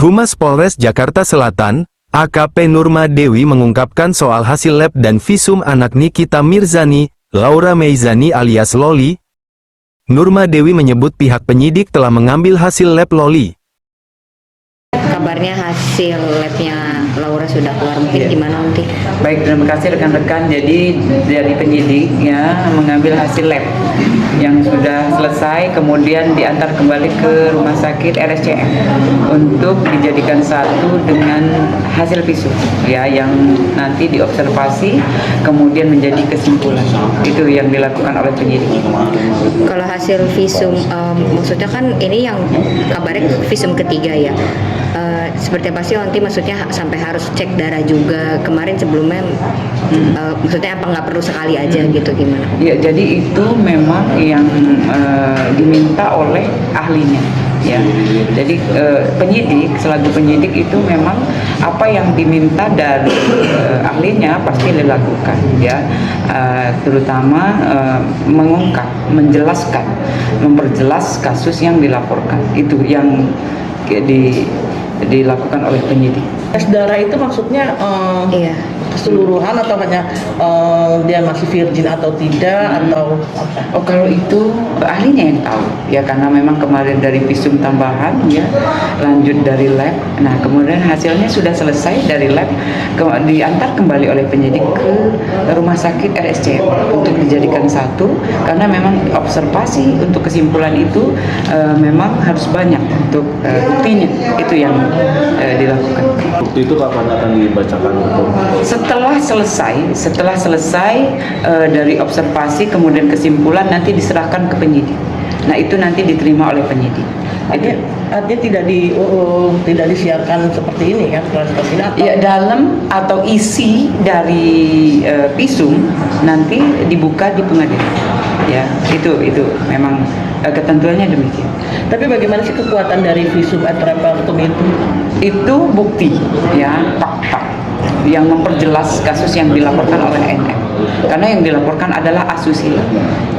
Humas Polres Jakarta Selatan, AKP Nurma Dewi mengungkapkan soal hasil lab dan visum anak Nikita Mirzani, Laura Meizani alias Loli. Nurma Dewi menyebut pihak penyidik telah mengambil hasil lab Loli. Kabarnya hasil labnya Laura sudah keluar, mungkin gimana nanti? Baik, terima kasih rekan-rekan. Jadi dari penyidik ya mengambil hasil lab yang sudah selesai, kemudian diantar kembali ke rumah sakit RSCM untuk dijadikan satu dengan hasil visum ya yang nanti diobservasi kemudian menjadi kesimpulan. Itu yang dilakukan oleh penyidik. Kalau hasil visum, maksudnya kan ini yang kabarnya visum ketiga ya. Seperti apa sih nanti, maksudnya sampai harus cek darah juga kemarin sebelumnya, maksudnya apa nggak perlu sekali aja gitu, gimana? Ya, jadi itu memang yang diminta oleh ahlinya ya. Jadi penyidik selaku penyidik itu memang apa yang diminta dari ahlinya pasti dilakukan ya, terutama mengungkap, menjelaskan, memperjelas kasus yang dilaporkan, itu yang dilakukan oleh penyidik. Tes darah itu maksudnya Iya. keseluruhan atau hanya dia masih virgin atau tidak atau apa? Oh, kalau itu ahlinya yang tahu ya, karena memang kemarin dari visum tambahan ya, lanjut dari lab. Nah, kemudian hasilnya sudah selesai dari lab, diantar kembali oleh penyidik ke rumah sakit RSCM untuk dijadikan satu, karena memang observasi untuk kesimpulan itu memang harus banyak untuk buktinya, itu yang dilakukan. Bukti itu kapan akan dibacakan? Setelah selesai dari observasi kemudian kesimpulan nanti diserahkan ke penyidik. Nah, itu nanti diterima oleh penyidik. Artinya tidak disiarkan seperti ini kan, seperti ini atau? Ya, dalam atau isi dari visum nanti dibuka di pengadilan. Ya, itu memang ketentuannya demikian. Tapi bagaimana sih kekuatan dari visum et repertum itu? Itu bukti ya, fakta yang memperjelas kasus yang dilaporkan oleh NM. Karena yang dilaporkan adalah asusila.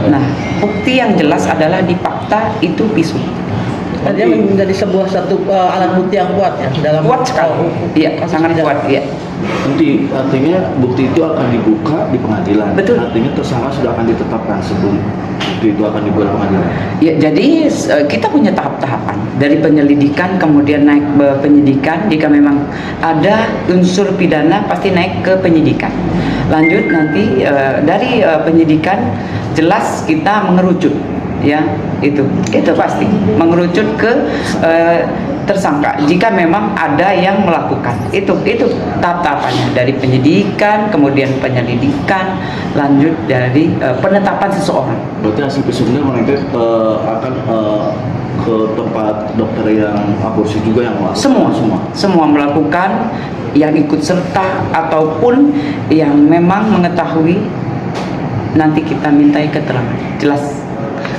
Nah, bukti yang jelas adalah di fakta itu visum. Artinya menjadi sebuah satu alat bukti yang kuat ya dalam Kuat sekali. Iya, sangat kuat ya. Nanti artinya bukti itu akan dibuka di pengadilan. Betul. Artinya tersangka sudah akan ditetapkan sebelum bukti itu akan dibuka di pengadilan. Ya, jadi kita punya tahap-tahapan dari penyelidikan kemudian naik ke penyidikan. Jika memang ada unsur pidana pasti naik ke penyidikan. Lanjut nanti dari penyidikan jelas kita mengerucut ya, itu pasti mengerucut ke tersangka jika memang ada yang melakukan itu tahap-tahapannya, dari penyidikan kemudian penyelidikan lanjut dari penetapan seseorang. Berarti hasil visumnya mereka akan ke tempat dokter yang aborsi juga yang melakukan? Semua melakukan, yang ikut serta ataupun yang memang mengetahui nanti kita mintai keterangan jelas.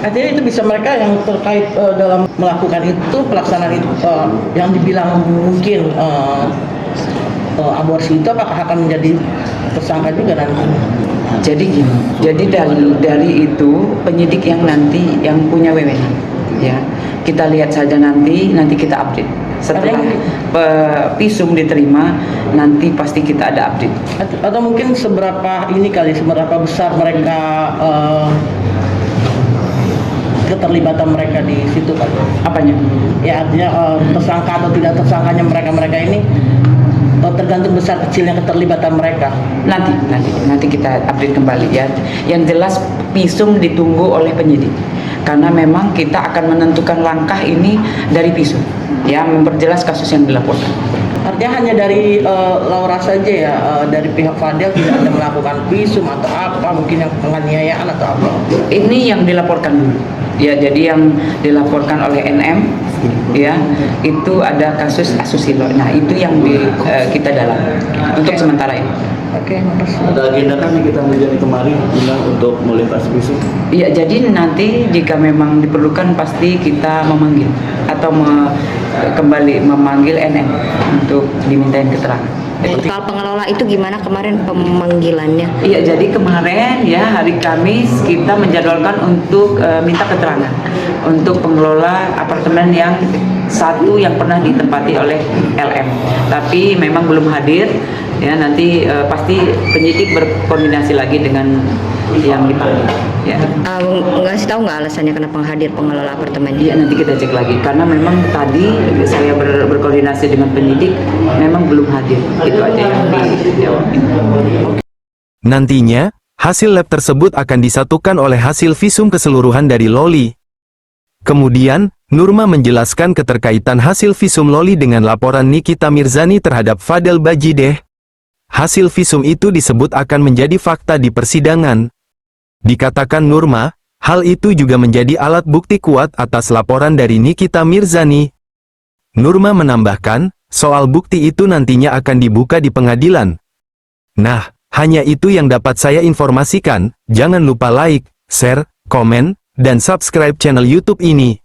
Artinya itu bisa mereka yang terkait dalam melakukan itu, pelaksanaan itu yang dibilang mungkin aborsi itu apakah akan menjadi tersangka juga nanti? Jadi gini, jadi dari itu penyidik yang nanti yang punya wewenang ya, kita lihat saja nanti kita update setelah visum diterima, nanti pasti kita ada update. Atau mungkin seberapa besar mereka keterlibatan mereka di situ kan? Apanya? Ya, artinya tersangka atau tidak tersangkanya mereka ini tergantung besar kecilnya keterlibatan mereka. Nanti kita update kembali ya. Yang jelas visum ditunggu oleh penyidik, karena memang kita akan menentukan langkah ini dari visum ya, memperjelas kasus yang dilaporkan. Artinya hanya dari Laura saja ya, dari pihak Fadil tidak ada melakukan visum atau apa, mungkin yang penganiayaan atau apa? Ini yang dilaporkan dulu ya, jadi yang dilaporkan oleh NM ya, itu ada kasus asusila. Nah, itu yang kita dalam untuk sementara ini. Oke, makasih. Ada agenda kan yang kita menjadi kemarin untuk melihat visum? Iya, jadi nanti jika memang diperlukan pasti kita memanggil atau kembali memanggil NM untuk dimintain keterangan. Kalau pengelola itu gimana kemarin pemanggilannya? Iya, jadi kemarin ya hari Kamis kita menjadwalkan untuk minta keterangan untuk pengelola apartemen yang satu yang pernah ditempati oleh LM, tapi memang belum hadir. Ya, nanti pasti penyidik berkoordinasi lagi dengan yang dipanggil. Ya. Nggak tahu nggak alasannya kenapa nggak hadir pengelola apartemen? Iya, nanti kita cek lagi karena memang tadi saya berkoordinasi dengan penyidik memang belum hadir. Itu aja yang dijawab. Nantinya, hasil lab tersebut akan disatukan oleh hasil visum keseluruhan dari Loli. Kemudian, Nurma menjelaskan keterkaitan hasil visum Loli dengan laporan Nikita Mirzani terhadap Fadel Bajideh. Hasil visum itu disebut akan menjadi fakta di persidangan. Dikatakan Nurma, hal itu juga menjadi alat bukti kuat atas laporan dari Nikita Mirzani. Nurma menambahkan, soal bukti itu nantinya akan dibuka di pengadilan. Nah, hanya itu yang dapat saya informasikan. Jangan lupa like, share, komen, dan subscribe channel YouTube ini.